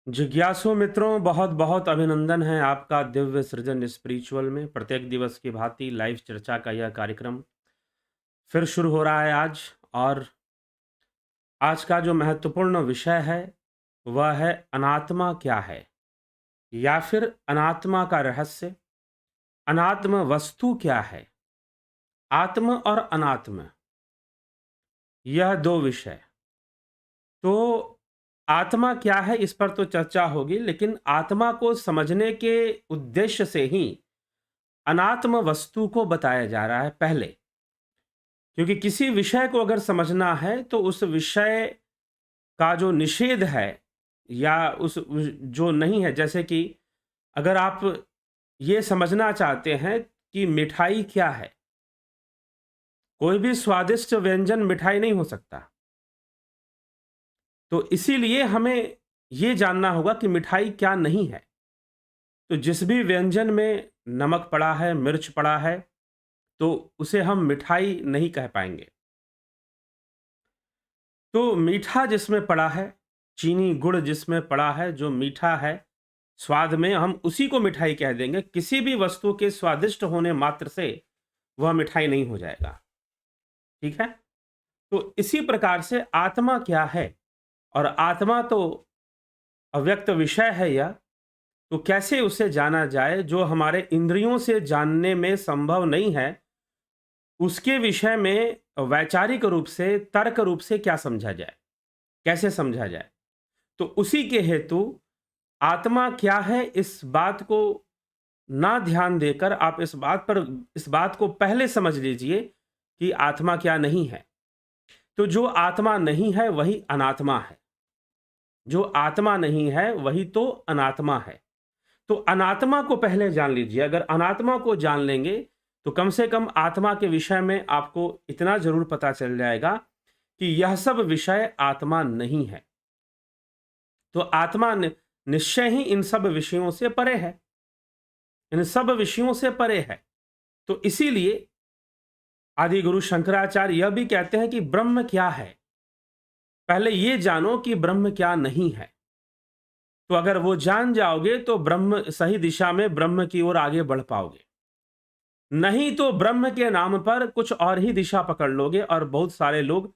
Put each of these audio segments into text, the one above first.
जिज्ञासु मित्रों, बहुत बहुत अभिनंदन है आपका दिव्य सृजन स्पिरिचुअल में। प्रत्येक दिवस की भांति लाइव चर्चा का यह कार्यक्रम फिर शुरू हो रहा है आज। और आज का जो महत्वपूर्ण विषय है वह है अनात्मा क्या है, या फिर अनात्मा का रहस्य। अनात्म वस्तु क्या है, आत्म और अनात्म, यह दो विषय। तो आत्मा क्या है इस पर तो चर्चा होगी, लेकिन आत्मा को समझने के उद्देश्य से ही अनात्म वस्तु को बताया जा रहा है पहले। क्योंकि किसी विषय को अगर समझना है तो उस विषय का जो निषेध है या जो नहीं है, जैसे कि अगर आप ये समझना चाहते हैं कि मिठाई क्या है, कोई भी स्वादिष्ट व्यंजन मिठाई नहीं हो सकता। तो इसीलिए हमें ये जानना होगा कि मिठाई क्या नहीं है। तो जिस भी व्यंजन में नमक पड़ा है, मिर्च पड़ा है, तो उसे हम मिठाई नहीं कह पाएंगे। तो मीठा जिसमें पड़ा है, चीनी गुड़ जिसमें पड़ा है, जो मीठा है स्वाद में, हम उसी को मिठाई कह देंगे। किसी भी वस्तु के स्वादिष्ट होने मात्र से वह मिठाई नहीं हो जाएगा। ठीक है? तो इसी प्रकार से आत्मा क्या है, और आत्मा तो अव्यक्त विषय है यह। तो कैसे उसे जाना जाए जो हमारे इंद्रियों से जानने में संभव नहीं है, उसके विषय में वैचारिक रूप से, तर्क रूप से क्या समझा जाए, कैसे समझा जाए। तो उसी के हेतु आत्मा क्या है, इस बात को ना ध्यान देकर आप इस बात को पहले समझ लीजिए कि आत्मा क्या नहीं है। तो जो आत्मा नहीं है वही अनात्मा है। जो आत्मा नहीं है वही तो अनात्मा है। तो अनात्मा को पहले जान लीजिए। अगर अनात्मा को जान लेंगे तो कम से कम आत्मा के विषय में आपको इतना जरूर पता चल जाएगा कि यह सब विषय आत्मा नहीं है। तो आत्मा निश्चय ही इन सब विषयों से परे है, इन सब विषयों से परे है। तो इसीलिए आदि गुरु शंकराचार्य यह भी कहते हैं कि ब्रह्म क्या है, पहले ये जानो कि ब्रह्म क्या नहीं है। तो अगर वो जान जाओगे तो ब्रह्म सही दिशा में, ब्रह्म की ओर आगे बढ़ पाओगे। नहीं तो ब्रह्म के नाम पर कुछ और ही दिशा पकड़ लोगे। और बहुत सारे लोग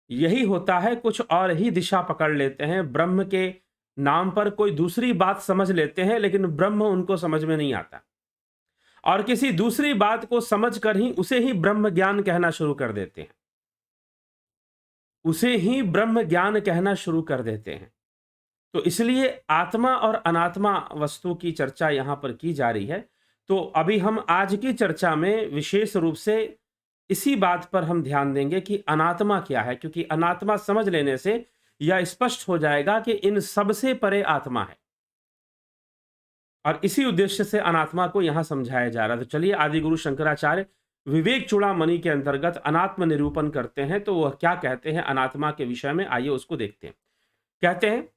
यही होता है, कुछ और ही दिशा पकड़ लेते हैं, ब्रह्म के नाम पर कोई दूसरी बात समझ लेते हैं, लेकिन ब्रह्म उनको समझ में नहीं आता। और किसी दूसरी बात को समझकर ही उसे ही ब्रह्म ज्ञान कहना शुरू कर देते हैं, उसे ही ब्रह्म ज्ञान कहना शुरू कर देते हैं। तो इसलिए आत्मा और अनात्मा वस्तु की चर्चा यहां पर की जा रही है। तो अभी हम आज की चर्चा में विशेष रूप से इसी बात पर हम ध्यान देंगे कि अनात्मा क्या है, क्योंकि अनात्मा समझ लेने से यह स्पष्ट हो जाएगा कि इन सबसे परे आत्मा है। और इसी उद्देश्य से अनात्मा को यहां समझाया जा रहा है। तो चलिए, आदि गुरु शंकराचार्य विवेक चूड़ामणि के अंतर्गत अनात्म निरूपण करते हैं। तो वह क्या कहते हैं अनात्मा के विषय में, आइए उसको देखते हैं। कहते हैं,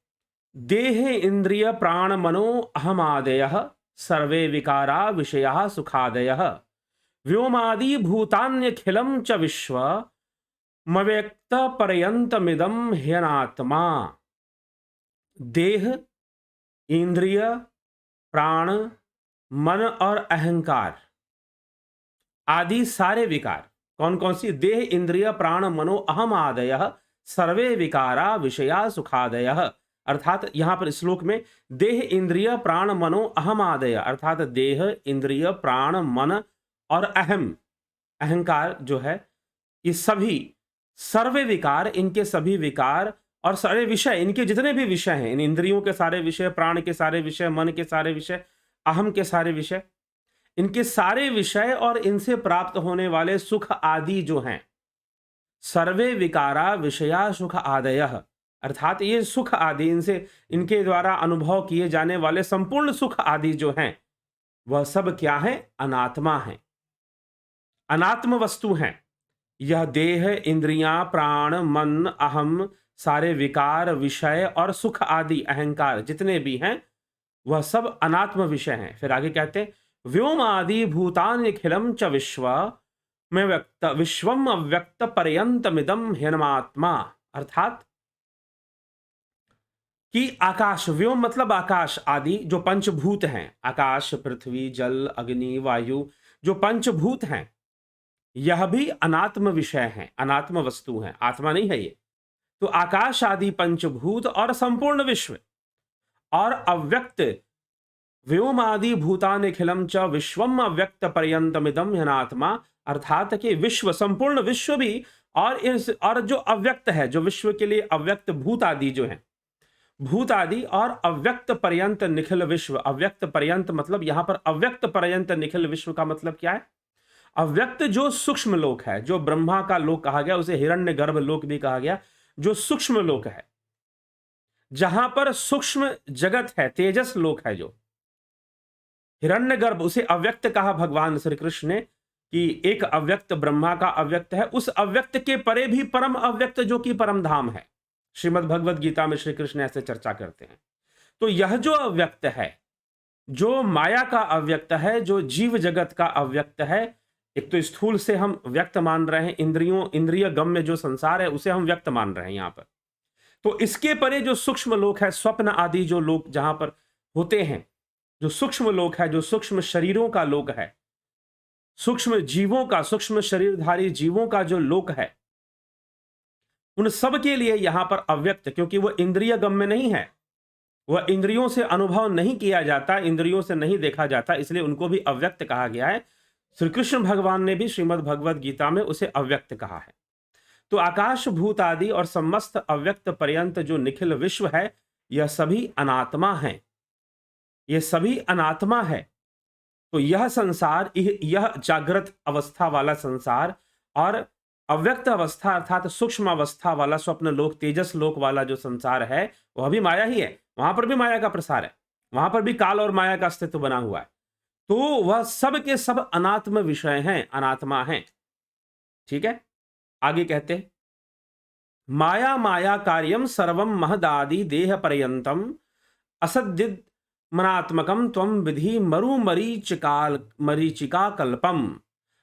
देह इंद्रिय प्राण मनो अहमादय सर्वे विकारा विषया सुखादय व्योमादि भूतान्यखिलम च विश्व मव्यक्त पर्यंतमिदम ह्यनात्मा। देह, इंद्रिय, प्राण, मन और अहंकार आदि सारे विकार। कौन कौन सी? देह इंद्रिय प्राण मनो अहम आदय सर्वे विकारा विषया सुखादय। अर्थात यहां पर श्लोक में देह इंद्रिय प्राण मनो अहम आदय, अर्थात देह इंद्रिय प्राण मन और अहम, अहंकार जो है, ये सभी सर्वे विकार, इनके सभी विकार और सारे विषय, इनके जितने भी विषय हैं, इन इंद्रियों के सारे विषय, प्राण के सारे विषय, मन के सारे विषय, अहम के सारे विषय, इनके सारे विषय और इनसे प्राप्त होने वाले सुख आदि जो हैं, सर्वे विकारा विषया सुख आदय, अर्थात ये सुख आदि, इनसे, इनके द्वारा अनुभव किए जाने वाले संपूर्ण सुख आदि जो हैं, वह सब क्या है? अनात्मा है, अनात्म वस्तु हैं। यह देह इंद्रियां प्राण मन अहम सारे विकार विषय और सुख आदि अहंकार जितने भी हैं, वह सब अनात्म विषय हैं। फिर आगे कहते हैं, व्योम आदि भूतानि खिलम च विश्व में व्यक्त विश्वम अव्यक्त पर्यंतमिदम ह्यनमात्मा। अर्थात कि आकाश, व्योम मतलब आकाश आदि जो पंचभूत हैं, आकाश, पृथ्वी, जल, अग्नि, वायु, जो पंचभूत हैं, यह भी अनात्म विषय हैं, अनात्म वस्तु हैं, आत्मा नहीं है ये। तो आकाश आदि पंचभूत और संपूर्ण विश्व और अव्यक्त व्योम आदि भूतानिखिलम च विश्वम अव्यक्त पर्यंतमिदम ह्यनात्मा, अर्थात कि विश्व, संपूर्ण विश्व भी और जो अव्यक्त है, जो विश्व के लिए अव्यक्त भूत आदि जो हैं, भूत आदि और अव्यक्त पर्यंत निखिल विश्व। अव्यक्त पर्यंत मतलब यहां पर अव्यक्त पर्यंत निखिल विश्व का मतलब क्या है? अव्यक्त जो सूक्ष्म लोक है, जो ब्रह्मा का लोक कहा गया, उसे हिरण्यगर्भ लोक भी कहा गया, जो सूक्ष्म लोक है, जहां पर सूक्ष्म जगत है, तेजस लोक है, जो हिरण्यगर्भ, उसे अव्यक्त कहा भगवान श्री कृष्ण ने कि एक अव्यक्त ब्रह्मा का अव्यक्त है, उस अव्यक्त के परे भी परम अव्यक्त जो कि परम धाम है। श्रीमद् भगवद गीता में श्री कृष्ण ऐसे चर्चा करते हैं। तो यह जो अव्यक्त है, जो माया का अव्यक्त है, जो जीव जगत का अव्यक्त है, एक तो स्थूल से हम व्यक्त मान रहे हैं, इंद्रिय गम्य जो संसार है उसे हम व्यक्त मान रहे हैं यहां पर। तो इसके परे जो सूक्ष्म लोक है, स्वप्न आदि जो लोक जहां पर होते हैं, जो सूक्ष्म लोक है, जो सूक्ष्म शरीरों का लोक है, सूक्ष्म जीवों का, सूक्ष्म शरीरधारी जीवों का जो लोक है, उन सब के लिए यहां पर अव्यक्त, क्योंकि वह इंद्रिय गम्य नहीं है, वह इंद्रियों से अनुभव नहीं किया जाता, इंद्रियों से नहीं देखा जाता, इसलिए उनको भी अव्यक्त कहा गया है। श्री कृष्ण भगवान ने भी श्रीमद् भगवद गीता में उसे अव्यक्त कहा है। तो आकाश, भूत आदि और समस्त अव्यक्त पर्यंत जो निखिल विश्व है, यह सभी अनात्मा है, यह सभी अनात्मा है। तो यह संसार, यह जागृत अवस्था वाला संसार और अव्यक्त अवस्था अर्थात सूक्ष्म अवस्था वाला स्वप्न लोक, तेजस लोक वाला जो संसार है, वह भी माया ही है। वहां पर भी माया का प्रसार है, वहां पर भी काल और माया का अस्तित्व बना हुआ है। तो वह सब के सब अनात्म विषय हैं, अनात्मा हैं। ठीक है, आगे कहते हैं, माया माया कार्यम सर्वम महदादि देह पर्यंतम असद्दिद मनात्मकम त्वम विधि मरु मरीचिका कल्पम।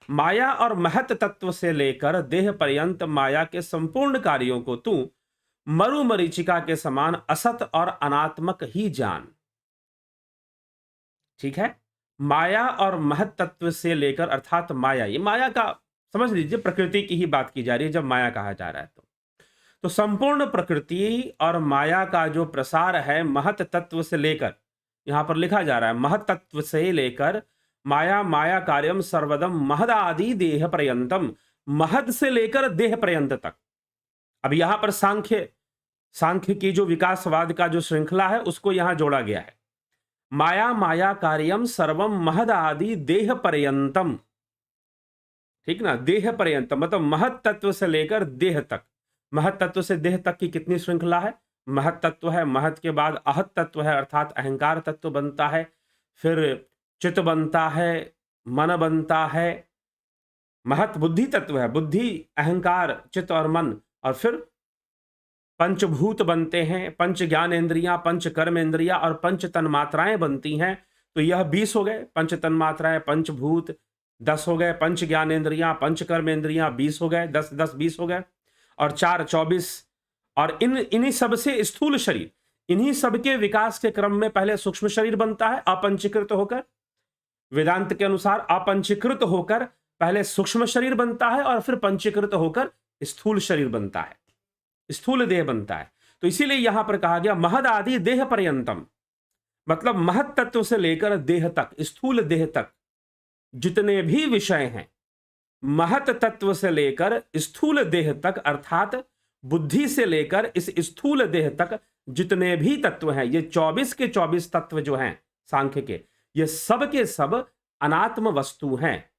माया और महत तत्व से लेकर देह पर्यंत माया के संपूर्ण कार्यों को तू मरु मरीचिका के समान असत और अनात्मक ही जान। ठीक है, माया और महत तत्व से लेकर, अर्थात माया, ये माया का समझ लीजिए, प्रकृति की ही बात की जा रही है जब माया कहा जा रहा है। तो संपूर्ण प्रकृति और माया का जो प्रसार है, महत तत्व से लेकर, यहां पर लिखा जा रहा है महत तत्व से लेकर माया माया कार्यम सर्वदम महद आदि देह पर्यंतम, महद से लेकर देह पर्यंत तक। अब यहां पर सांख्य की जो विकासवाद का जो श्रृंखला है उसको यहां जोड़ा गया है। माया माया कार्यम सर्वम महद आदि देह पर्यंतम, ठीक ना, देह पर्यंत मतलब महत तत्व से लेकर देह तक। महत तत्व से देह तक की कितनी श्रृंखला है? महत तत्व है, महत के बाद आहत तत्व है अर्थात अहंकार तत्व बनता है, फिर चित्त बनता है, मन बनता है, महत बुद्धि तत्व है, बुद्धि, अहंकार, चित्त और मन, और फिर पंचभूत बनते हैं, पंच ज्ञान इंद्रियां, पंच कर्म इंद्रियां और पंच तन्मात्राएं बनती हैं। तो यह 20 हो गए, पंच तन्मात्राएं, पंचभूत 10 हो गए, पंच ज्ञान इंद्रियां, पंच कर्म इंद्रियां 20 हो गए, 10 10 20 हो गए, और 4 24। और इन्हीं सब से स्थूल शरीर, इन्हीं सबके विकास के क्रम में पहले सूक्ष्म शरीर बनता है अपंचीकृत होकर, वेदांत के अनुसार अपंचीकृत होकर पहले सूक्ष्म शरीर बनता है और फिर पंचीकृत होकर स्थूल शरीर बनता है, स्थूल देह बनता है। तो इसीलिए यहां पर कहा गया महद आदि देह पर्यंतम, मतलब महत तत्व से लेकर देह तक, स्थूल देह तक जितने भी विषय हैं, महत तत्व से लेकर स्थूल देह तक अर्थात बुद्धि से लेकर इस स्थूल देह तक जितने भी तत्व हैं, ये 24 के 24 तत्व जो हैं सांख्य के, ये सब के सब अनात्म वस्तु हैं,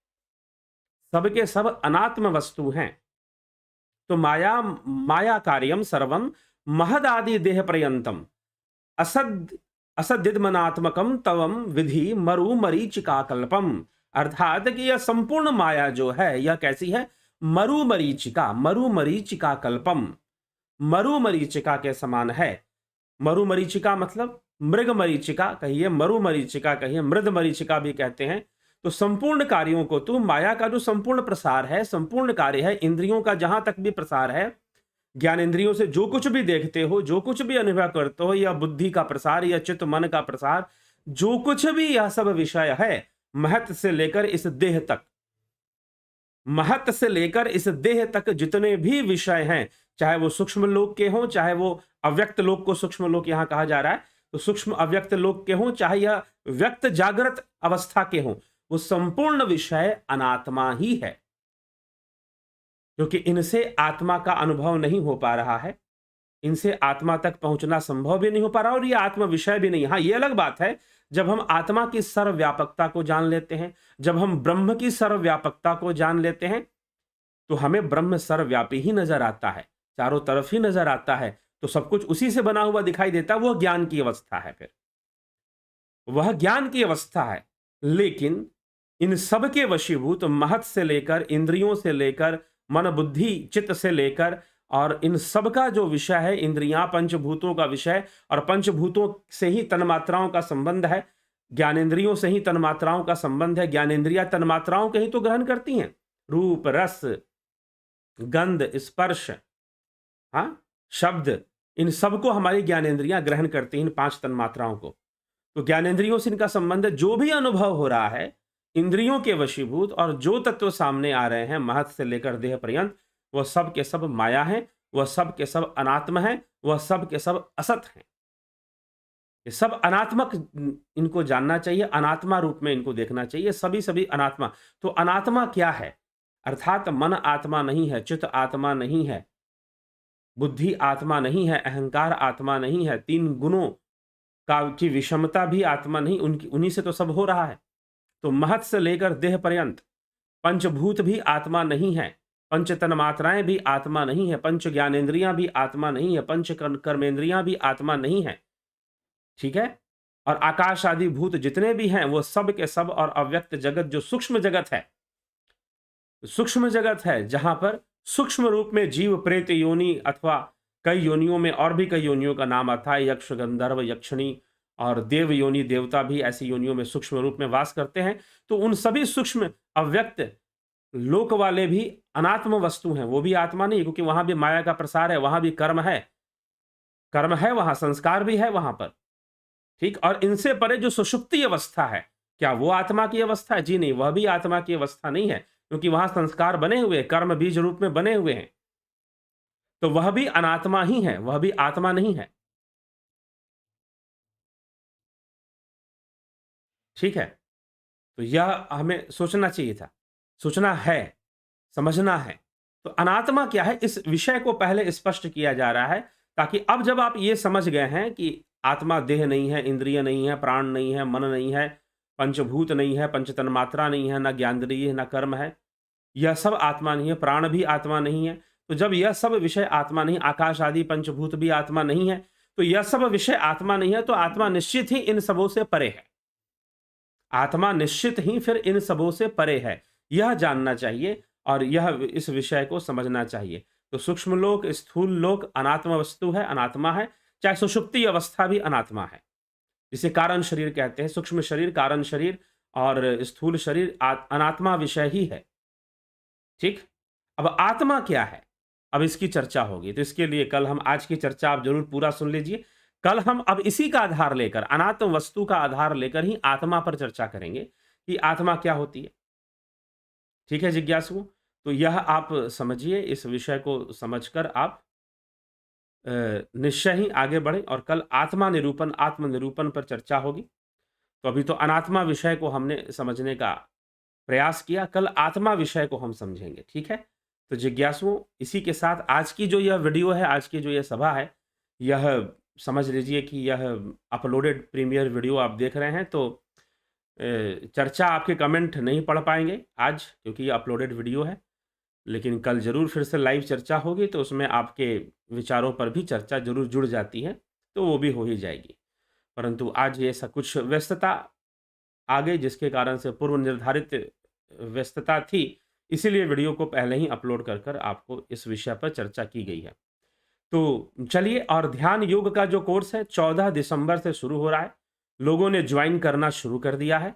सब के सब अनात्म वस्तु हैं। तो माया माया कार्यम सर्वम महद आदि देह पर्यंतम असद्दिदमनात्मकम तवम विधि मरु मरीचिका कल्पम, अर्थात कि यह संपूर्ण माया जो है यह कैसी है? मरु मरीचिका, मरु मरीचिका कल्पम, मरु मरीचिका के समान है। मरु मरीचिका मतलब मृग मरीचिका कहिए, मरु मरीचिका कहिए, मृद मरीचिका भी कहते हैं। तो संपूर्ण कार्यों को तू, माया का जो संपूर्ण प्रसार है, संपूर्ण कार्य है, इंद्रियों का जहां तक भी प्रसार है, ज्ञानेंद्रियों से जो कुछ भी देखते हो, जो कुछ भी अनुभव करते हो, या बुद्धि का प्रसार या चित्त मन का प्रसार, जो कुछ भी यह सब विषय है, महत से लेकर इस देह तक, महत से लेकर इस देह तक जितने भी विषय हैं, चाहे वो सूक्ष्म लोक के हों, चाहे वो अव्यक्त लोक को सूक्ष्म लोक यहां कहा जा रहा है, तो सूक्ष्म अव्यक्त लोक के हों, चाहे यह व्यक्त जागृत अवस्था के हों, वो संपूर्ण विषय अनात्मा ही है, क्योंकि इनसे आत्मा का अनुभव नहीं हो पा रहा है, इनसे आत्मा तक पहुंचना संभव भी नहीं हो पा रहा, और ये आत्म विषय भी नहीं। हाँ, ये अलग बात है, जब हम आत्मा की सर्वव्यापकता को जान लेते हैं, जब हम ब्रह्म की सर्वव्यापकता को जान लेते हैं, तो हमें ब्रह्म सर्वव्यापी ही नजर आता है, चारों तरफ ही नजर आता है, तो सब कुछ उसी से बना हुआ दिखाई देता है। वह ज्ञान की अवस्था है, फिर वह ज्ञान की अवस्था है। लेकिन इन सब के वशीभूत, महत से लेकर, इंद्रियों से लेकर, मन बुद्धि चित्त से लेकर, और इन सब का जो विषय है, इंद्रियां पंचभूतों का विषय, और पंचभूतों से ही तन्मात्राओं का संबंध है, ज्ञानेंद्रियों से ही तन्मात्राओं का संबंध है। ज्ञानेंद्रियां तन्मात्राओं के ही तो ग्रहण करती हैं, रूप रस गंध स्पर्श, हाँ, शब्द, इन सबको हमारी ज्ञानेंद्रियां ग्रहण करती हैं, इन 5 तन्मात्राओं को। तो ज्ञानेंद्रियों से इनका संबंध है। जो भी अनुभव हो रहा है इंद्रियों के वशीभूत, और जो तत्व सामने आ रहे हैं महत से लेकर देह पर्यंत, वह सब के सब माया है, वह सब के सब अनात्म है, वह सब के सब असत हैं। ये सब अनात्मक इनको जानना चाहिए, अनात्मा रूप में इनको देखना चाहिए, सभी सभी अनात्मा। तो अनात्मा क्या है? अर्थात मन आत्मा नहीं है, चित्त आत्मा नहीं है, बुद्धि आत्मा नहीं है, अहंकार आत्मा नहीं है, 3 गुणों का की विषमता भी आत्मा नहीं, उनकी उन्हीं से तो सब हो रहा है। तो महत से लेकर देह पर्यंत पंचभूत भी आत्मा नहीं है, पंच तन्मात्राएं भी आत्मा नहीं है, पंच ज्ञानेंद्रियां भी आत्मा नहीं है, पंच कर्मेंद्रियां भी आत्मा नहीं है, ठीक है। और आकाश आदि भूत जितने भी हैं वो सब के सब, और अव्यक्त जगत जो सूक्ष्म जगत है, सूक्ष्म जगत है, जहां पर सूक्ष्म रूप में जीव प्रेत योनि, अथवा कई योनियों में और भी कई योनियों का नाम आता है, यक्ष गंधर्व यक्षिणी और देव योनि, देवता भी ऐसी योनियों में सूक्ष्म रूप में वास करते हैं। तो उन सभी सूक्ष्म अव्यक्त लोक वाले भी अनात्म वस्तु हैं, वो भी आत्मा नहीं, क्योंकि वहां भी माया का प्रसार है, वहां भी कर्म है, कर्म है, वहां संस्कार भी है वहां पर, ठीक। और इनसे परे जो सुषुप्ति अवस्था है, क्या वो आत्मा की अवस्था है? जी नहीं, वह भी आत्मा की अवस्था नहीं है, क्योंकि वहां संस्कार बने हुए हैं, कर्म बीज रूप में बने हुए हैं, तो वह भी अनात्मा ही है, वह भी आत्मा नहीं है, ठीक है। तो यह हमें सोचना चाहिए था, सोचना है, समझना है। तो अनात्मा क्या है, इस विषय को पहले स्पष्ट किया जा रहा है, ताकि अब जब आप ये समझ गए हैं कि आत्मा देह नहीं है, इंद्रिय नहीं है, प्राण नहीं है, मन नहीं है, पंचभूत नहीं है, पंच तन्मात्रा नहीं है, ना ज्ञानेंद्रिय है, ना कर्म है, यह सब आत्मा नहीं है, प्राण भी आत्मा नहीं है। तो जब यह सब विषय आत्मा नहीं, आकाश आदि पंचभूत भी आत्मा नहीं है, तो यह सब विषय आत्मा नहीं है, तो आत्मा निश्चित ही इन सबों से परे है, आत्मा निश्चित ही फिर इन सबों से परे है, यह जानना चाहिए, और यह इस विषय को समझना चाहिए। तो सूक्ष्म लोक, स्थूल लोक अनात्म वस्तु है, अनात्मा है, चाहे सुषुप्ति अवस्था भी अनात्मा है, जिसे कारण शरीर कहते हैं। सूक्ष्म शरीर, कारण शरीर और स्थूल शरीर अनात्मा विषय ही है, ठीक। अब आत्मा क्या है, अब इसकी चर्चा होगी, तो इसके लिए कल हम, आज की चर्चा आप जरूर पूरा सुन लीजिए। कल हम अब इसी का आधार लेकर, अनात्म वस्तु का आधार लेकर ही आत्मा पर चर्चा करेंगे कि आत्मा क्या होती है, ठीक है जिज्ञासुओं। तो यह आप समझिए, इस विषय को समझकर आप निश्चय ही आगे बढ़े, और कल आत्मा निरूपण, आत्म निरूपण पर चर्चा होगी। तो अभी तो अनात्मा विषय को हमने समझने का प्रयास किया, कल आत्मा विषय को हम समझेंगे, ठीक है। तो जिज्ञासुओं, इसी के साथ आज की जो यह वीडियो है, आज की जो यह सभा है, यह समझ लीजिए कि यह अपलोडेड प्रीमियर वीडियो आप देख रहे हैं। तो चर्चा, आपके कमेंट नहीं पढ़ पाएंगे आज, क्योंकि ये अपलोडेड वीडियो है, लेकिन कल जरूर फिर से लाइव चर्चा होगी, तो उसमें आपके विचारों पर भी चर्चा जरूर जुड़ जाती है, तो वो भी हो ही जाएगी। परंतु आज ये सब कुछ व्यस्तता आ गई, जिसके कारण से पूर्व निर्धारित व्यस्तता थी, इसीलिए वीडियो को पहले ही अपलोड कर आपको इस विषय पर चर्चा की गई है। तो चलिए, और ध्यान योग का जो कोर्स है 14 दिसंबर से शुरू हो रहा है, लोगों ने ज्वाइन करना शुरू कर दिया है।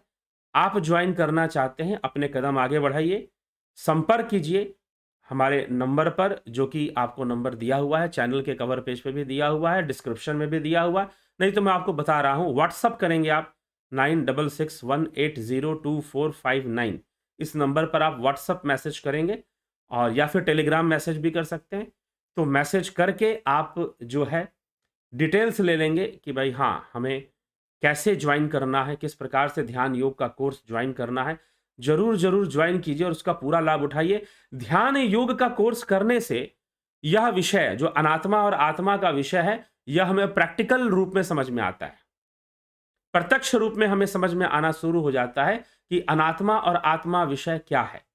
आप ज्वाइन करना चाहते हैं, अपने कदम आगे बढ़ाइए, संपर्क कीजिए, हमारे नंबर पर, जो कि आपको नंबर दिया हुआ है, चैनल के कवर पेज पे भी दिया हुआ है, डिस्क्रिप्शन में भी दिया हुआ है, नहीं तो मैं आपको बता रहा हूँ, व्हाट्सअप करेंगे आप 9661802459, इस नंबर पर आप व्हाट्सअप मैसेज करेंगे और या फिर टेलीग्राम मैसेज भी कर सकते हैं। तो मैसेज करके आप जो है डिटेल्स ले लेंगे कि भाई हाँ, हमें कैसे ज्वाइन करना है, किस प्रकार से ध्यान योग का कोर्स ज्वाइन करना है। ज़रूर ज्वाइन कीजिए और उसका पूरा लाभ उठाइए। ध्यान योग का कोर्स करने से यह विषय जो अनात्मा और आत्मा का विषय है, यह हमें प्रैक्टिकल रूप में समझ में आता है। प्रत्यक्ष रूप में हमें समझ में आना शुरू हो जाता है कि अनात्मा और आत्मा विषय क्या है?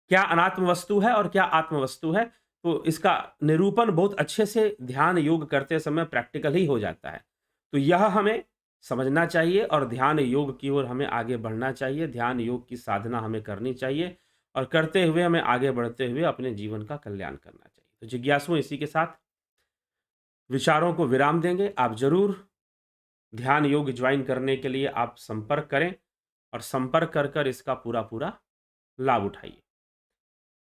क्या अनात्म वस्तु है और क्या आत्म वस्तु है? तो इसका निरूपण बहुत अच्छे से ध्यान योग करते समय प्रैक्टिकल ही हो जाता है। तो यह हमें समझना चाहिए और ध्यान योग की ओर हमें आगे बढ़ना चाहिए। ध्यान योग की साधना हमें करनी चाहिए और करते हुए हमें आगे बढ़ते हुए अपने जीवन का कल्याण करना चाहिए। तो जिज्ञासुओं, इसी के साथ विचारों को विराम देंगे। आप ज़रूर ध्यान योग ज्वाइन करने के लिए आप संपर्क करें और संपर्क कर इसका पूरा लाभ उठाइए।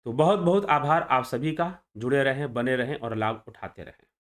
तो बहुत-बहुत आभार आप सभी का। जुड़े रहें, बने रहें और लाभ उठाते रहें।